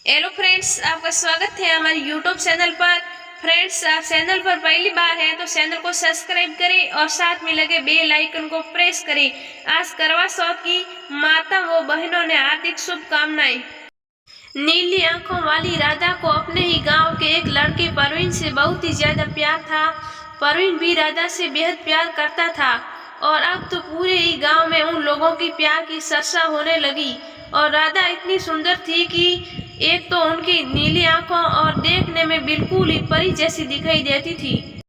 Hello friends, आपका स्वागत है हमारे यूट्यूब चैनल पर। फ्रेंड्स, आप चैनल पर पहली बार हैं तो चैनल को सब्सक्राइब करें और साथ में लगे बेल आइकन को प्रेस करें। आज करवा चौथ की माता व बहनों ने हार्दिक शुभकामनाएं। नीली आंखों वाली राधा को अपने ही गांव के एक लड़के परवीन से बहुत ही ज्यादा प्यार था। परवीन भी राधा से बेहद प्यार करता था और अब तो पूरे ही गांव में उन लोगों की प्यार की चर्चा होने लगी। और राधा इतनी सुंदर थी कि एक तो उनकी नीली आंखों और देखने में बिल्कुल ही परी जैसी दिखाई देती थी।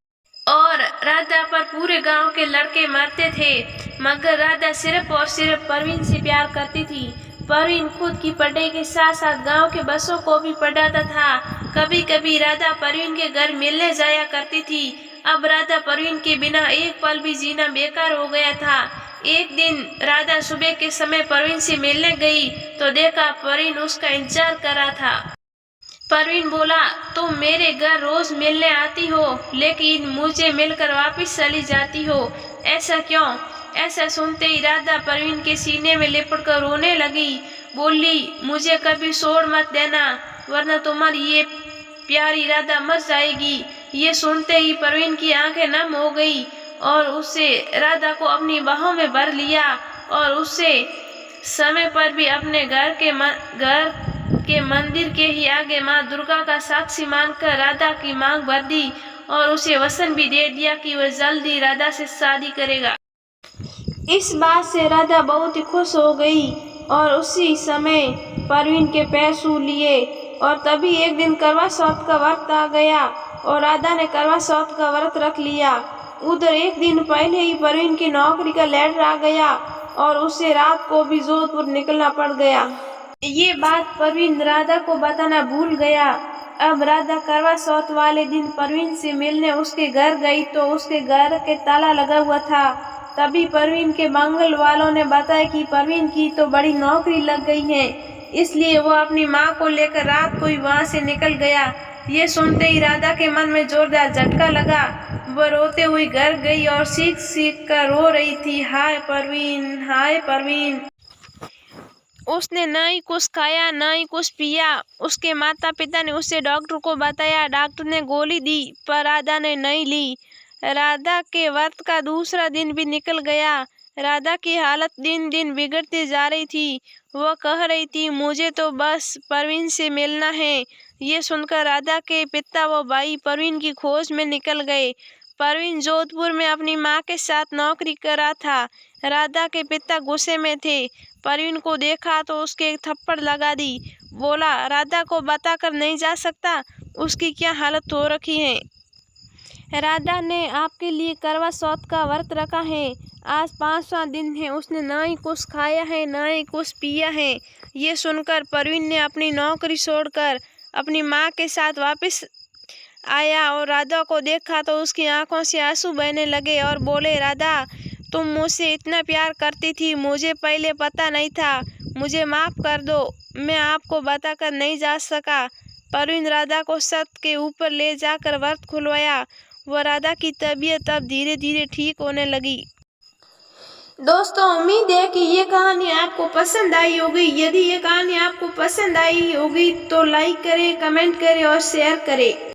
और राधा पर पूरे गांव के लड़के मरते थे, मगर राधा सिर्फ और सिर्फ परवीन से प्यार करती थी। परवीन खुद की पढ़ाई के साथ साथ गांव के बच्चों को भी पढ़ाता था। कभी कभी राधा परवीन के घर मिलने जाया करती थी। अब राधा परवीन के बिना एक पल भी जीना बेकार हो गया था। एक दिन राधा सुबह के समय परवीन से मिलने गई तो देखा परवीन उसका इंतजार कर रहा था। परवीन बोला, तुम मेरे घर रोज मिलने आती हो लेकिन मुझे मिलकर वापस चली जाती हो, ऐसा क्यों? ऐसा सुनते ही राधा परवीन के सीने में लिपट कर रोने लगी। बोली, मुझे कभी छोड़ मत देना वरना तुम्हारी ये प्यारी राधा मर जाएगी। ये सुनते ही परवीन की आंखें नम हो गई और उससे राधा को अपनी बाहों में भर लिया और उससे समय पर भी अपने घर के मंदिर के ही आगे माँ दुर्गा का साक्षी मानकर राधा की मांग भर दी और उसे वचन भी दे दिया कि वह जल्दी राधा से शादी करेगा। इस बात से राधा बहुत ही खुश हो गई और उसी समय परवीन के पैर छू लिए। और तभी एक दिन करवा चौथ का व्रत आ गया और राधा ने करवा चौथ का व्रत रख लिया। उधर एक दिन पहले ही परवीन की नौकरी का लेटर आ गया और उसे रात को भी जोधपुर निकलना पड़ गया। ये बात परवीन राधा को बताना भूल गया। अब राधा करवा चौथ वाले दिन परवीन से मिलने उसके घर गई तो उसके घर के ताला लगा हुआ था। तभी परवीन के बंगल वालों ने बताया कि परवीन की तो बड़ी नौकरी लग गई है, इसलिए वो अपनी माँ को लेकर रात को ही वहाँ से निकल गया। ये सुनते ही राधा के मन में जोरदार झटका लगा। वह रोते हुई घर गई और चीख चीख कर रो रही थी, हाय परवीन, हाय परवीन। उसने न ही कुछ खाया न ही कुछ पिया। उसके माता पिता ने उसे डॉक्टर को बताया। डॉक्टर ने गोली दी पर राधा ने नहीं ली। राधा के व्रत का दूसरा दिन भी निकल गया। राधा की हालत दिन दिन बिगड़ती जा रही थी। वह कह रही थी, मुझे तो बस परवीन से मिलना है। ये सुनकर राधा के पिता व भाई परवीन की खोज में निकल गए। परवीन जोधपुर में अपनी माँ के साथ नौकरी कर रहा था। राधा के पिता गुस्से में थे। परवीन को देखा तो उसके एक थप्पड़ लगा दी। बोला, राधा को बताकर नहीं जा सकता उसकी क्या हालत हो रखी है। राधा ने आपके लिए करवा चौथ का व्रत रखा है। आज 5वां दिन है, उसने न ही कुछ खाया है न ही कुछ पिया है। ये सुनकर परवीन ने अपनी नौकरी छोड़कर अपनी माँ के साथ वापस आया और राधा को देखा तो उसकी आंखों से आंसू बहने लगे और बोले, राधा तुम मुझसे इतना प्यार करती थी, मुझे पहले पता नहीं था, मुझे माफ़ कर दो, मैं आपको बताकर नहीं जा सका। परवीन राधा को छत के ऊपर ले जाकर व्रत खुलवाया। वह राधा की तबीयत अब धीरे धीरे ठीक होने लगी। दोस्तों, उम्मीद है कि ये कहानी आपको पसंद आई होगी। यदि ये कहानी आपको पसंद आई होगी तो लाइक करें, कमेंट करें और शेयर करें।